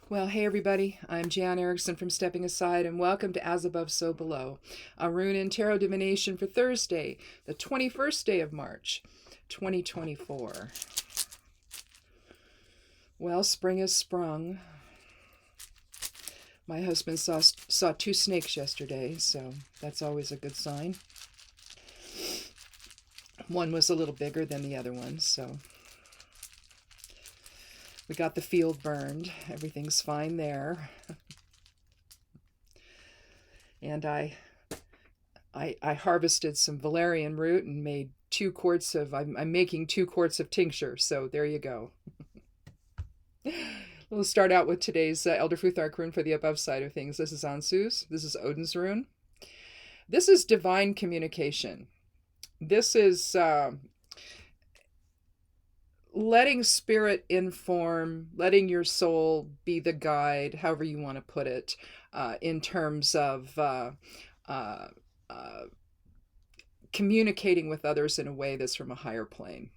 Well, hey everybody, I'm Jan Erickson from Stepping Aside, and welcome to As Above, So Below, a rune and tarot divination for Thursday, the 21st day of March, 2024. Well, spring has sprung. My husband saw two snakes yesterday, so that's always a good sign. One was a little bigger than the other one, so we got the field burned. Everything's fine there. And I harvested some valerian root and made 2 quarts of, I'm making 2 quarts of tincture, so there you go. We'll start out with today's Elder Futhark rune for the above side of things. This is Ansus. This is Odin's rune. This is divine communication. This is letting spirit inform, letting your soul be the guide, however you want to put it, in terms of communicating with others in a way that's from a higher plane,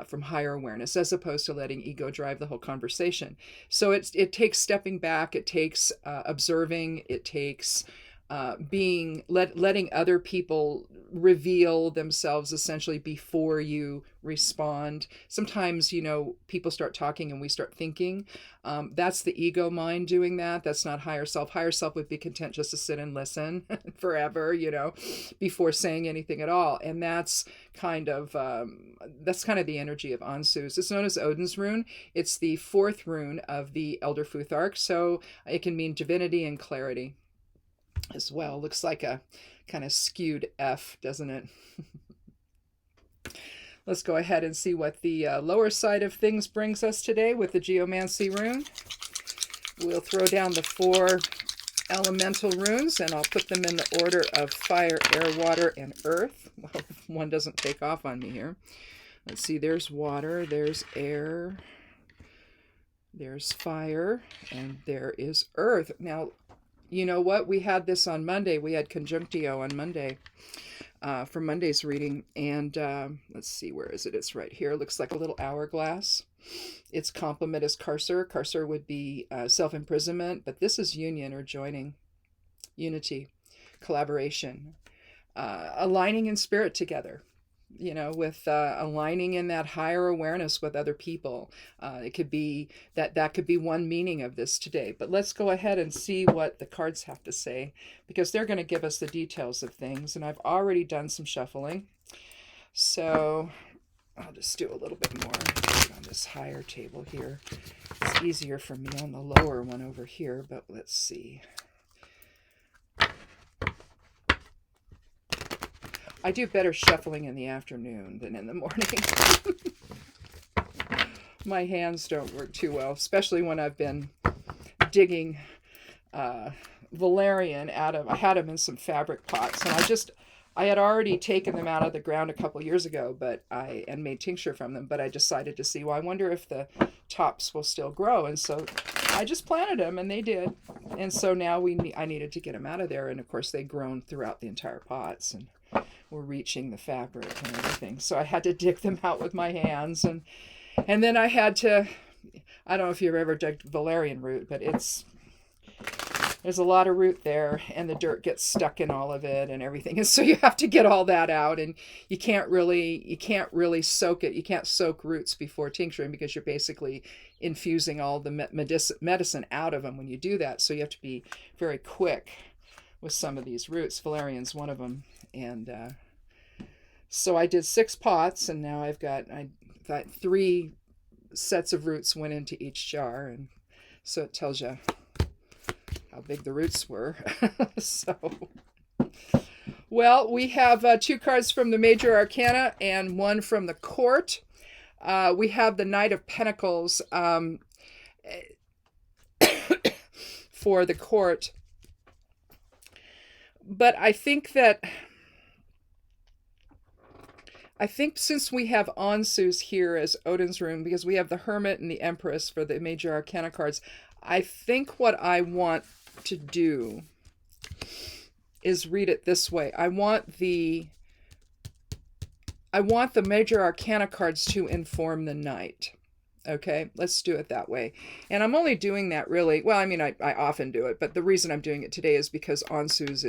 from higher awareness, as opposed to letting ego drive the whole conversation. So it takes stepping back, it takes observing, it takes letting other people reveal themselves essentially before you respond. Sometimes, people start talking and we start thinking. That's the ego mind doing that. That's not higher self. Higher self would be content just to sit and listen forever, before saying anything at all. And that's kind of the energy of Ansus. It's known as Odin's rune. It's the 4th rune of the Elder Futhark, so it can mean divinity and clarity as well. Looks like a kind of skewed F, doesn't it? Let's go ahead and see what the lower side of things brings us today with the Geomancy rune. We'll throw down the 4 elemental runes, and I'll put them in the order of fire, air, water, and earth. Well, one doesn't take off on me here. Let's see, there's water, there's air, there's fire, and there is earth. Now, you know what? We had this on Monday. We had Conjunctio on Monday for Monday's reading. And let's see, where is it? It's right here. It looks like a little hourglass. Its complement is Carcer. Carcer would be self-imprisonment, but this is union or joining, unity, collaboration, aligning in spirit together. With aligning in that higher awareness with other people. It could be that could be one meaning of this today. But let's go ahead and see what the cards have to say, because they're going to give us the details of things. And I've already done some shuffling. So I'll just do a little bit more on this higher table here. It's easier for me on the lower one over here, but let's see. I do better shuffling in the afternoon than in the morning. My hands don't work too well, especially when I've been digging valerian out of, I had them in some fabric pots, and I had already taken them out of the ground a couple years ago, and made tincture from them, but I decided to see, well, I wonder if the tops will still grow, and so I just planted them, and they did. And so now I needed to get them out of there, and of course they'd grown throughout the entire pots, and were reaching the fabric and everything. So I had to dig them out with my hands, and then I had to, I don't know if you've ever dug valerian root, but there's a lot of root there, and the dirt gets stuck in all of it and everything. And so you have to get all that out, and you can't really soak it. You can't soak roots before tincturing, because you're basically infusing all the medicine out of them when you do that. So you have to be very quick with some of these roots. Valerian's one of them. And so I did 6 pots, and now I've got 3 sets of roots went into each jar, and so it tells you how big the roots were. So, well, we have 2 cards from the Major Arcana and 1 from the Court. We have the Knight of Pentacles for the Court. But I think since we have Ansus here as Odin's rune, because we have the Hermit and the Empress for the Major Arcana cards, I think what I want to do is read it this way. I want the Major Arcana cards to inform the Knight. Okay, let's do it that way. And I'm only doing that really, well, I mean, I often do it, but the reason I'm doing it today is because Ansu's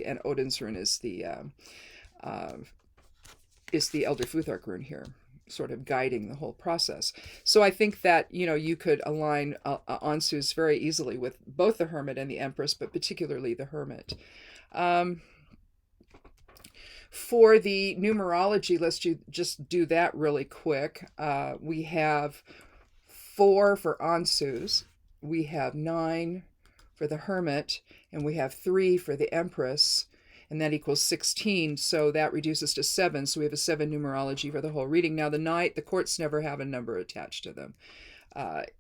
and Odin's rune uh, is the Elder Futhark rune here, sort of guiding the whole process. So I think that, you could align Ansu's very easily with both the Hermit and the Empress, but particularly the Hermit. For the numerology, let's just do that really quick. We have 4 for Ansu's, we have 9 for the Hermit, and we have 3 for the Empress, and that equals 16, so that reduces to 7, so we have a 7 numerology for the whole reading. Now the courts never have a number attached to them.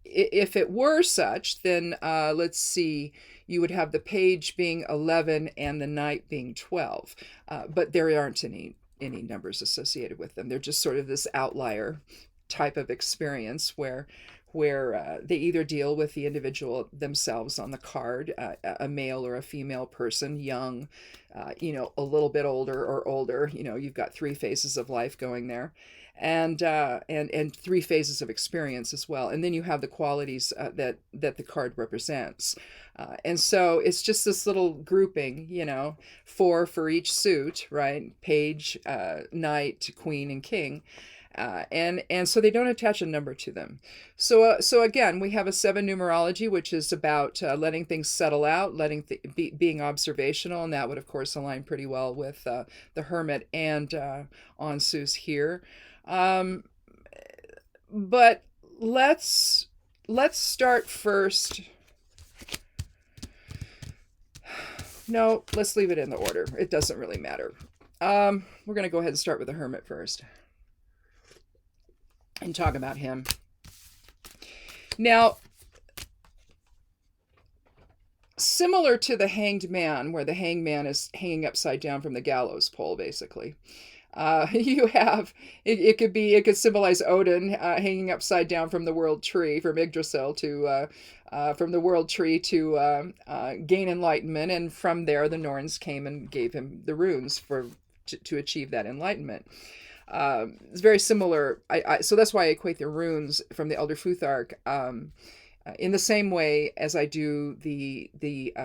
If it were such, then let's see, you would have the page being 11 and the knight being 12, but there aren't any numbers associated with them. They're just sort of this outlier type of experience where they either deal with the individual themselves on the card, a male or a female person, young, a little bit older or older. You've got 3 phases of life going there, and 3 phases of experience as well. And then you have the qualities that the card represents. And so it's just this little grouping, 4 for each suit, right? Page, knight, queen, and king. And so they don't attach a number to them. So again, we have a 7 numerology, which is about letting things settle out, being observational, and that would of course align pretty well with the Hermit and Ansu's here. But let's start first. No, let's leave it in the order. It doesn't really matter. We're going to go ahead and start with the Hermit first and talk about him. Now, similar to the Hanged Man, where the Hanged Man is hanging upside down from the gallows pole, basically. You have, it could symbolize Odin hanging upside down from the world tree, from Yggdrasil from the world tree to gain enlightenment, and from there the Norns came and gave him the runes to achieve that enlightenment. It's very similar. So that's why I equate the runes from the Elder Futhark in the same way as I do the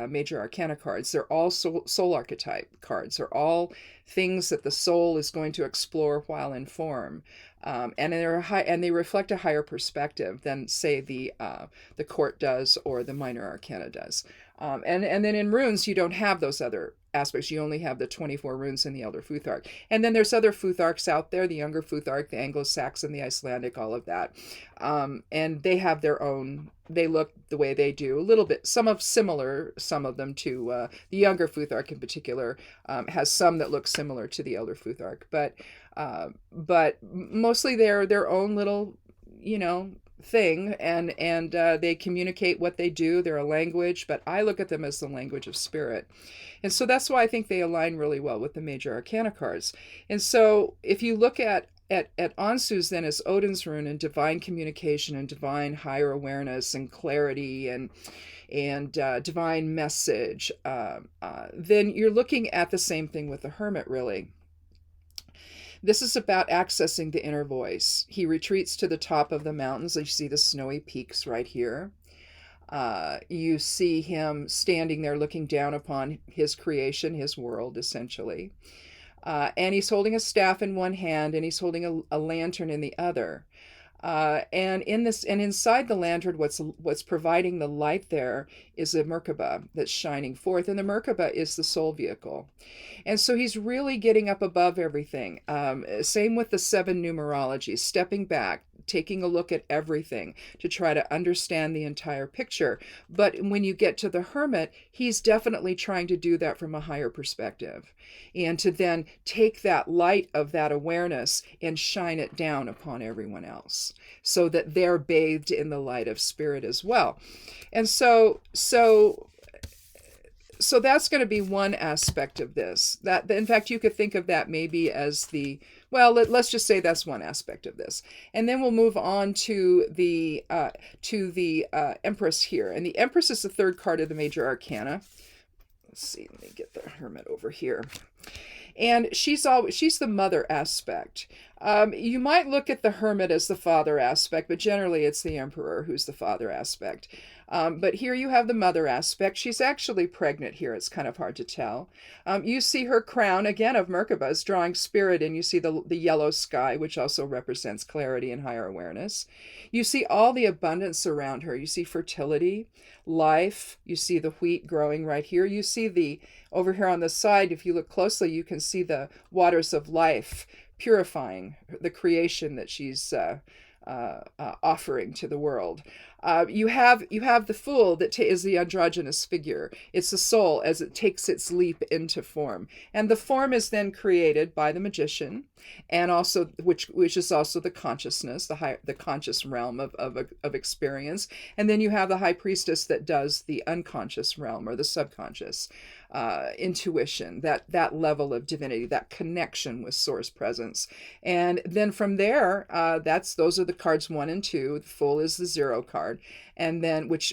major arcana cards. They're all soul archetype cards. They're all things that the soul is going to explore while in form. And they reflect a higher perspective than, say, the court does or the minor arcana does. And then in runes, you don't have those other aspects. You only have the 24 runes in the Elder Futhark. And then there's other Futharks out there, the Younger Futhark, the Anglo-Saxon, the Icelandic, all of that. And they have their own, they look the way they do, a little bit, some of them to the Younger Futhark in particular, has some that look similar to the Elder Futhark. But mostly they're their own little, thing, and they communicate what they do. They're a language, but I look at them as the language of spirit. And so that's why I think they align really well with the major arcana cards. And so if you look at Ansu's then as Odin's rune and divine communication and divine higher awareness and clarity and divine message, then you're looking at the same thing with the Hermit, really. This is about accessing the inner voice. He retreats to the top of the mountains. You see the snowy peaks right here. You see him standing there looking down upon his creation, his world, essentially. And he's holding a staff in one hand, and he's holding a lantern in the other. And inside the lantern, what's providing the light there is a Merkaba that's shining forth, and the Merkaba is the soul vehicle. And so he's really getting up above everything. Same with the 7 numerologies, stepping back, taking a look at everything to try to understand the entire picture. But when you get to the Hermit, he's definitely trying to do that from a higher perspective, and to then take that light of that awareness and shine it down upon everyone else, so that they're bathed in the light of spirit as well. And so that's going to be one aspect of this. That, in fact, you could think of that maybe as let's just say that's one aspect of this. And then we'll move on to the Empress here. And the Empress is the 3rd card of the major arcana. Let's see, let me get the Hermit over here. And she's the mother aspect. You might look at the hermit as the father aspect, but generally it's the emperor who's the father aspect. But here you have the mother aspect. She's actually pregnant here. It's kind of hard to tell. You see her crown, again, of Merkabah's drawing spirit, and you see the yellow sky, which also represents clarity and higher awareness. You see all the abundance around her. You see fertility, life. You see the wheat growing right here. You see over here on the side, if you look closely, you can see the waters of life purifying the creation that she's offering to the world. You have the fool that is the androgynous figure. It's the soul as it takes its leap into form, and the form is then created by the magician, and also which is also the consciousness, the conscious realm of experience. And then you have the high priestess that does the unconscious realm or the subconscious. Intuition, that level of divinity, that connection with source presence. And then from there, those are the cards 1 and 2. The Fool is the 0 card, and then which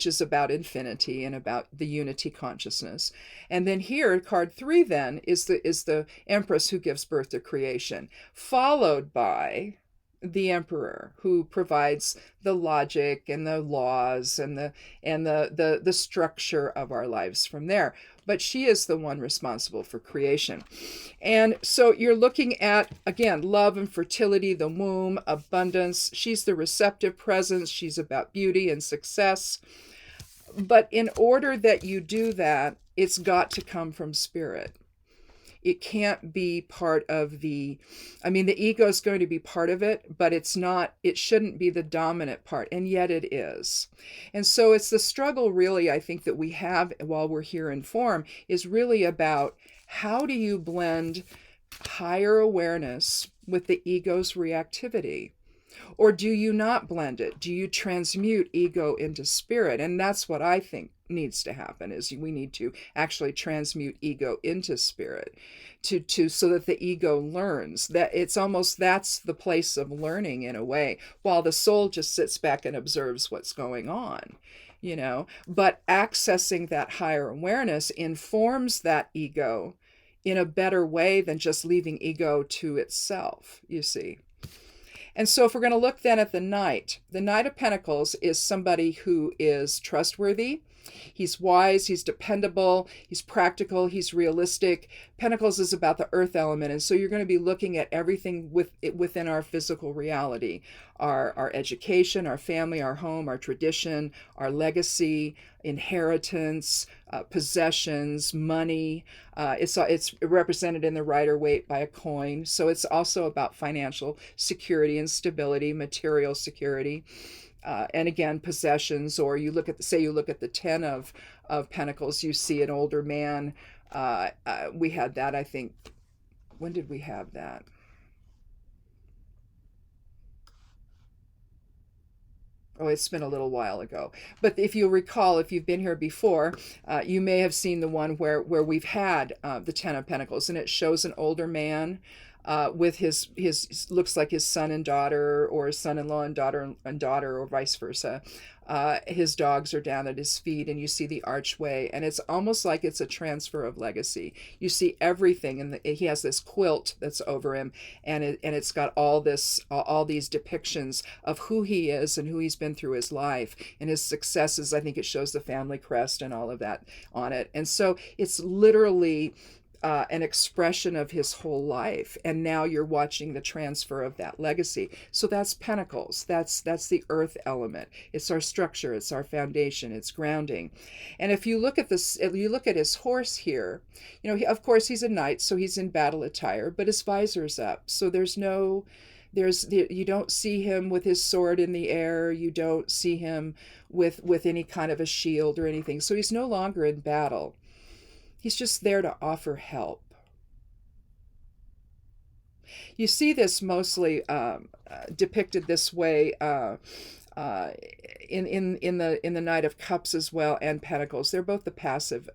is about infinity and about the unity consciousness. And then here, card 3 then is the Empress who gives birth to creation, followed by the emperor who provides the logic and the laws and the structure of our lives from there. But she is the one responsible for creation. And so you're looking at, again, love and fertility, the womb, abundance. She's the receptive presence. She's about beauty and success. But in order that you do that, it's got to come from spirit. It can't be part of the ego is going to be part of it, but it shouldn't be the dominant part, and yet it is. And so it's the struggle, really, I think, that we have while we're here in form is really about how do you blend higher awareness with the ego's reactivity? Or do you not blend it? Do you transmute ego into spirit? And that's what I think needs to happen, is we need to actually transmute ego into spirit so that the ego learns. That that's the place of learning in a way, while the soul just sits back and observes what's going on, but accessing that higher awareness informs that ego in a better way than just leaving ego to itself, you see. And so if we're going to look then at the Knight of Pentacles is somebody who is trustworthy. He's wise, he's dependable, he's practical, he's realistic. Pentacles is about the earth element, and so you're going to be looking at everything within our physical reality, our education, our family, our home, our tradition, our legacy, inheritance, possessions, money. It's represented in the Rider-Waite by a coin, so it's also about financial security and stability, material security. And again, possessions, or you look at the 10 of Pentacles, you see an older man. We had that, I think. When did we have that? Oh, it's been a little while ago. But if you recall, if you've been here before, you may have seen the one where we've had the 10 of Pentacles, and it shows an older man with his looks like his son and daughter, or his son-in-law and daughter, or vice versa. His dogs are down at his feet, and you see the archway, and it's almost like it's a transfer of legacy. You see everything, and he has this quilt that's over him, and it's got all these depictions of who he is and who he's been through his life and his successes. I think it shows the family crest and all of that on it, and so it's literally an expression of his whole life, and now you're watching the transfer of that legacy. So that's Pentacles. That's the earth element. It's our structure. It's our foundation. It's grounding. And if you look at this, if you look at his horse here, of course he's a knight, so he's in battle attire, but his visor's up. So you don't see him with his sword in the air. You don't see him with any kind of a shield or anything. So he's no longer in battle. He's just there to offer help. You see this mostly depicted this way in the Knight of Cups as well, and Pentacles. They're both the passive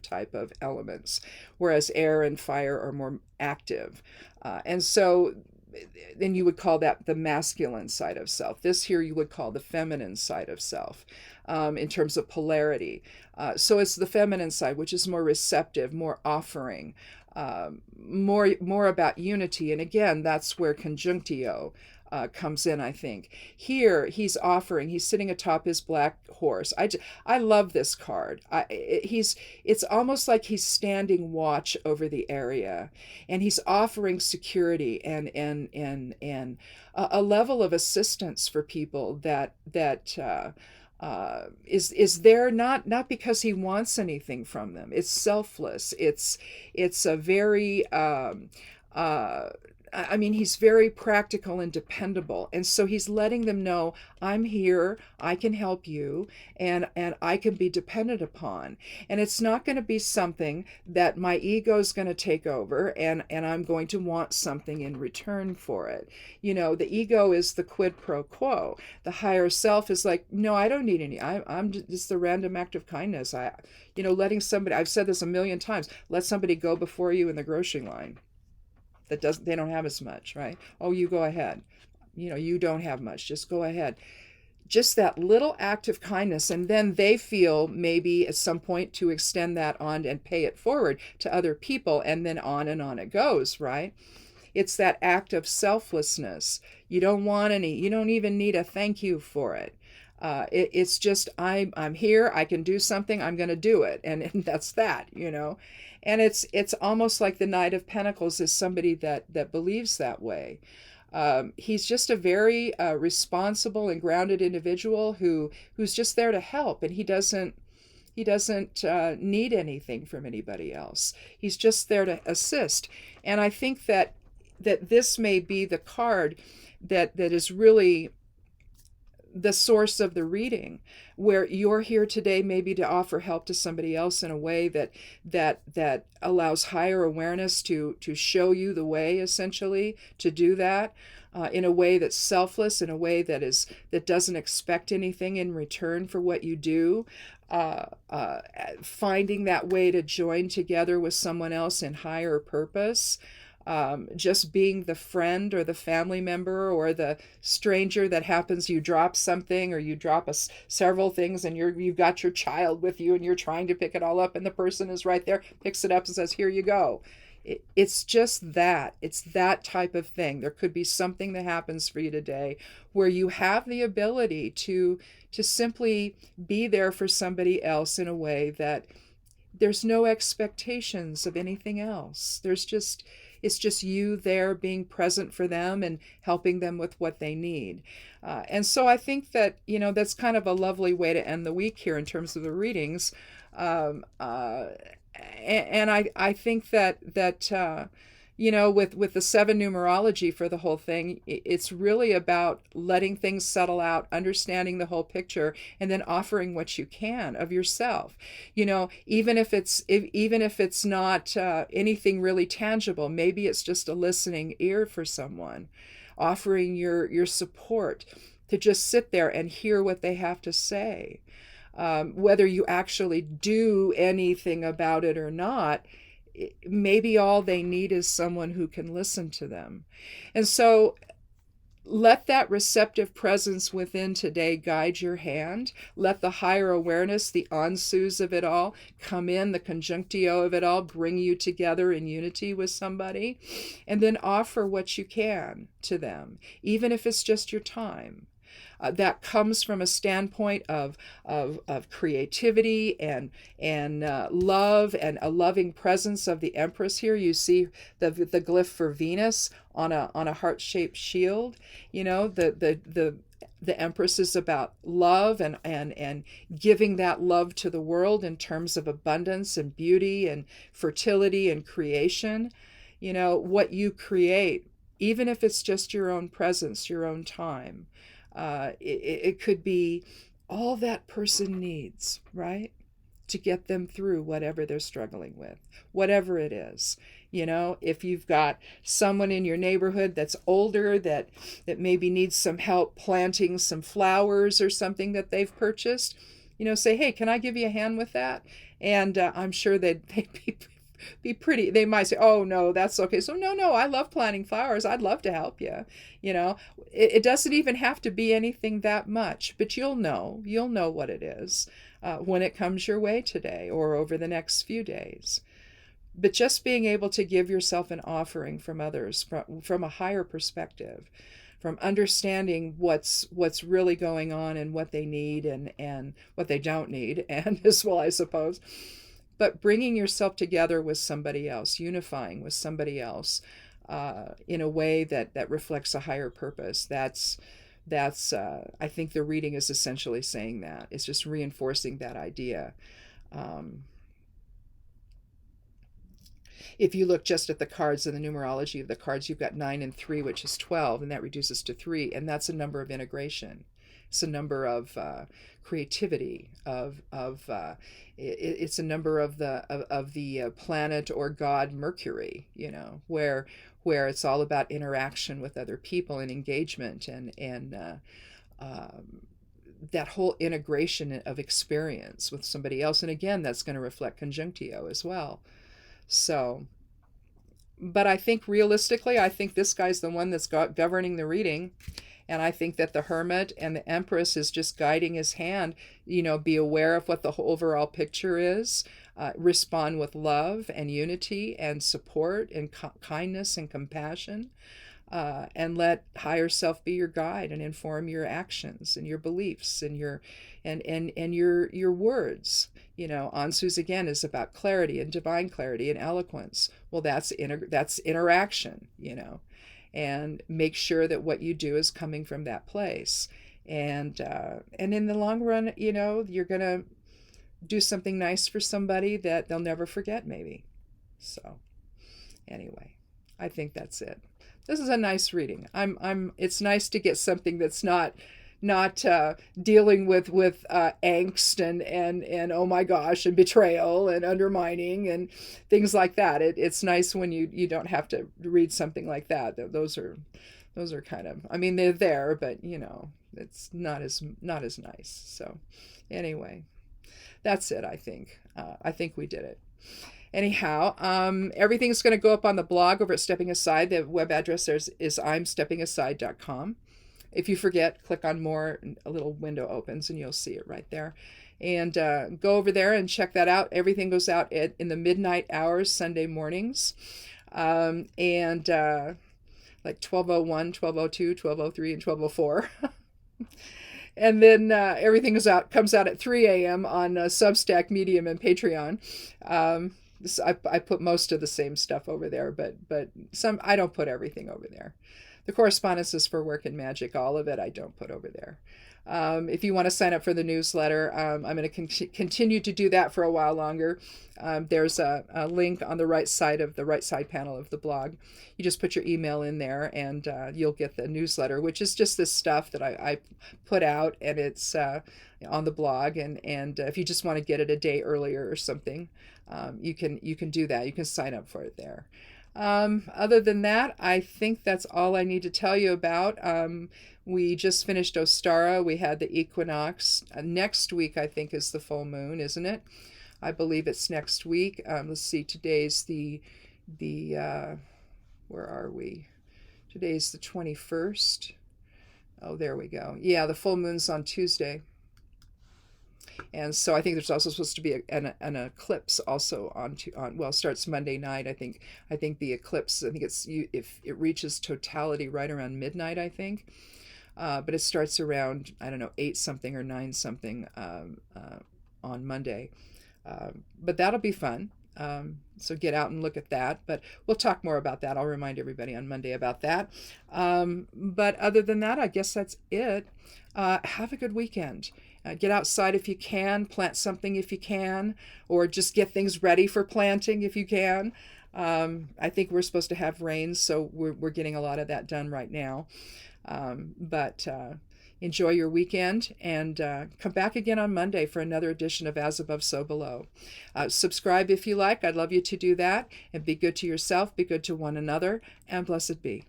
type of elements, whereas air and fire are more active. And so then you would call that the masculine side of self. This here you would call the feminine side of self, in terms of polarity. So it's the feminine side, which is more receptive, more offering, more about unity. And again, that's where conjunctio comes in, I think. Here, he's offering, he's sitting atop his black horse. I love this card. It's almost like he's standing watch over the area, and he's offering security and a level of assistance for people that is there not because he wants anything from them. It's selfless. It's a very I mean, he's very practical and dependable. And so he's letting them know, I'm here, I can help you, and I can be dependent upon. And it's not going to be something that my ego is going to take over and I'm going to want something in return for it. You know, the ego is the quid pro quo. The higher self is like, no, I don't need any. I'm just the random act of kindness. Letting somebody, I've said this a million times, let somebody go before you in the grocery line. They don't have as much, right? Oh, you go ahead. You don't have much, just go ahead. Just that little act of kindness, and then they feel maybe at some point to extend that on and pay it forward to other people, and then on it goes, right? It's that act of selflessness. You don't want any, you don't even need a thank you for it. It's just, I'm here, I can do something, I'm going to do it. And that's that, And it's almost like the Knight of Pentacles is somebody that believes that way. He's just a very responsible and grounded individual who's just there to help, and he doesn't need anything from anybody else. He's just there to assist. And I think that this may be the card that is really the source of the reading, where you're here today maybe to offer help to somebody else in a way that allows higher awareness to show you the way, essentially, to do that in a way that's selfless, in a way that doesn't expect anything in return for what you do. Finding that way to join together with someone else in higher purpose. Just being the friend or the family member or the stranger that happens, you drop something or you drop several things, and you've got your child with you and you're trying to pick it all up, and the person is right there, picks it up and says, here you go. It's just that. It's that type of thing. There could be something that happens for you today where you have the ability to simply be there for somebody else in a way that there's no expectations of anything else. It's just you there being present for them and helping them with what they need. And so I think that, that's kind of a lovely way to end the week here in terms of the readings. And I think that with the 7 numerology for the whole thing, it's really about letting things settle out, understanding the whole picture, and then offering what you can of yourself. Even if it's not anything really tangible, maybe it's just a listening ear for someone, offering your support to just sit there and hear what they have to say. Whether you actually do anything about it or not, maybe all they need is someone who can listen to them. And so let that receptive presence within today guide your hand. Let the higher awareness, the ansus of it all come in, the conjunctio of it all, bring you together in unity with somebody, and then offer what you can to them, even if it's just your time. That comes from a standpoint of creativity and love, and a loving presence of the Empress here. You see the glyph for Venus on a heart-shaped shield. The Empress is about love and giving that love to the world in terms of abundance and beauty and fertility and creation. What you create, even if it's just your own presence, your own time. It could be all that person needs, right? To get them through whatever they're struggling with, whatever it is. If you've got someone in your neighborhood that's older that maybe needs some help planting some flowers or something that they've purchased, say, hey, can I give you a hand with that? And I'm sure they'd be be pretty. They might say, oh no, that's okay. So no, I love planting flowers. I'd love to help you. It doesn't even have to be anything that much, but you'll know what it is when it comes your way today or over the next few days. But just being able to give yourself an offering from others, from a higher perspective, from understanding what's really going on and what they need and what they don't need, and as well, I suppose. But bringing yourself together with somebody else, unifying with somebody else in a way that reflects a higher purpose. That's I think the reading is essentially saying that. It's just reinforcing that idea. If you look just at the cards and the numerology of the cards, you've got 9 and 3, which is 12, and that reduces to 3, and that's a number of integration. It's a number of creativity. It's a number of the planet or god Mercury. Where it's all about interaction with other people and engagement and that whole integration of experience with somebody else. And again, that's going to reflect conjunctio as well. So, but I think realistically, I think this guy's the one that's governing the reading. And I think that the Hermit and the Empress is just guiding his hand. Be aware of what the overall picture is. Respond with love and unity and support and kindness and compassion. And let higher self be your guide and inform your actions and your beliefs and your words. Ansu's again is about clarity and divine clarity and eloquence. Well, that's interaction. And make sure that what you do is coming from that place. And in the long run, you're gonna do something nice for somebody that they'll never forget, maybe. So, anyway, I think that's it. This is a nice reading. It's nice to get something that's not dealing with angst and oh my gosh and betrayal and undermining and things like that. It's nice when you don't have to read something like that. Those are kind of, they're there, but it's not as nice. So anyway, that's it. I think we did it. Anyhow, everything's going to go up on the blog over at Stepping Aside. The web address there is imsteppingaside.com. If you forget, click on more, a little window opens and you'll see it right there. And go over there and check that out. Everything goes out in the midnight hours, Sunday mornings. Like 12:01, 12:02, 12:03, and 12:04. And then everything comes out at 3 a.m. on Substack, Medium, and Patreon. I put most of the same stuff over there, but some I don't put everything over there. The correspondences for work and magic, all of it, I don't put over there. If you want to sign up for the newsletter, I'm going to continue to do that for a while longer. There's a link on the right side panel of the blog. You just put your email in there and you'll get the newsletter, which is just this stuff that I put out, and it's on the blog. And if you just want to get it a day earlier or something, you can do that. You can sign up for it there. Other than that, I think that's all I need to tell you about. We just finished Ostara. We had the equinox. Next week, I think, is the full moon, isn't it? I believe it's next week. Let's see. Today's the where are we? Today's the 21st. Oh, there we go. Yeah, the full moon's on Tuesday. And so I think there's also supposed to be an eclipse also on starts Monday night. I think the eclipse, if it reaches totality right around midnight, I think. But it starts around, 8 something or 9 something on Monday. But that'll be fun. So get out and look at that. But we'll talk more about that. I'll remind everybody on Monday about that. But other than that, I guess that's it. Have a good weekend. Get outside if you can, plant something if you can, or just get things ready for planting if you can. I think we're supposed to have rain, so we're getting a lot of that done right now. But enjoy your weekend, and come back again on Monday for another edition of As Above, So Below. Subscribe if you like. I'd love you to do that. And be good to yourself, be good to one another, and blessed be.